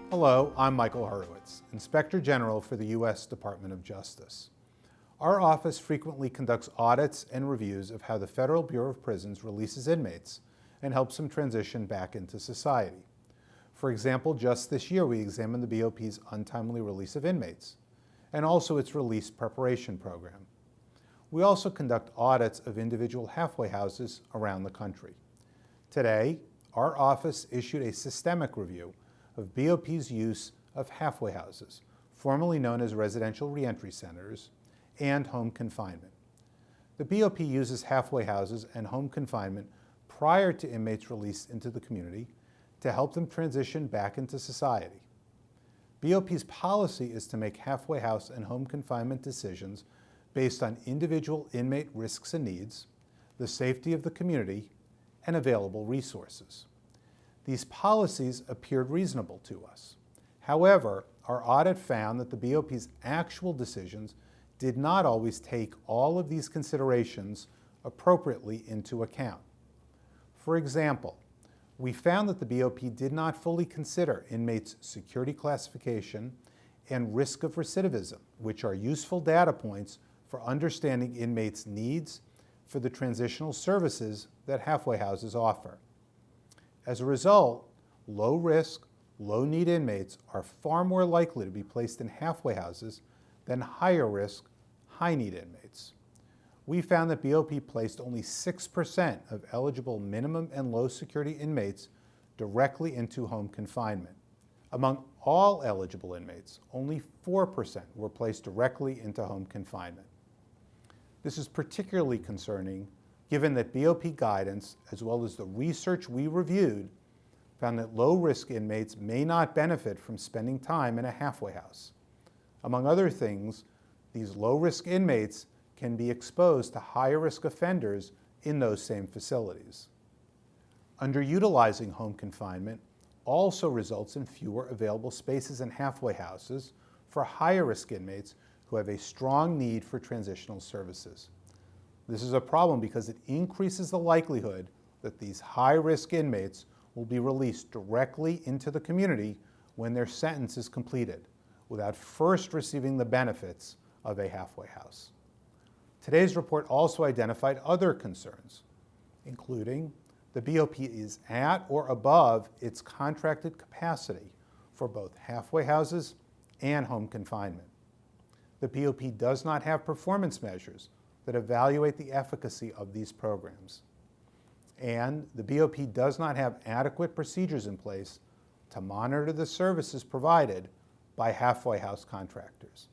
Hello, I'm Michael Horowitz, Inspector General for the U.S. Department of Justice. Our office frequently conducts audits and reviews of how the Federal Bureau of Prisons releases inmates and helps them transition back into society. For example, just this year we examined the BOP's untimely release of inmates and also its release preparation program. We also conduct audits of individual halfway houses around the country. Today, our office issued a systemic review of BOP's use of halfway houses, formerly known as residential reentry centers, and home confinement. The BOP uses halfway houses and home confinement prior to inmates' release into the community to help them transition back into society. BOP's policy is to make halfway house and home confinement decisions based on individual inmate risks and needs, the safety of the community, and available resources. These policies appeared reasonable to us. However, our audit found that the BOP's actual decisions did not always take all of these considerations appropriately into account. For example, we found that the BOP did not fully consider inmates' security classification and risk of recidivism, which are useful data points for understanding inmates' needs for the transitional services that halfway houses offer. As a result, low-risk, low-need inmates are far more likely to be placed in halfway houses than higher-risk, high-need inmates. We found that BOP placed only 6% of eligible minimum and low-security inmates directly into home confinement. Among all eligible inmates, only 4% were placed directly into home confinement. This is particularly concerning given that BOP guidance, as well as the research we reviewed, found that low-risk inmates may not benefit from spending time in a halfway house. Among other things, these low-risk inmates can be exposed to higher-risk offenders in those same facilities. Underutilizing home confinement also results in fewer available spaces in halfway houses for higher-risk inmates who have a strong need for transitional services. This is a problem because it increases the likelihood that these high-risk inmates will be released directly into the community when their sentence is completed, without first receiving the benefits of a halfway house. Today's report also identified other concerns, including the BOP is at or above its contracted capacity for both halfway houses and home confinement. The BOP does not have performance measures that evaluate the efficacy of these programs. And the BOP does not have adequate procedures in place to monitor the services provided by halfway house contractors.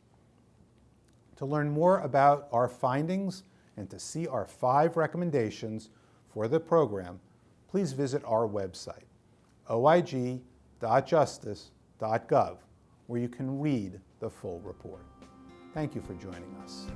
To learn more about our findings and to see our 5 recommendations for the program, please visit our website, oig.justice.gov, where you can read the full report. Thank you for joining us.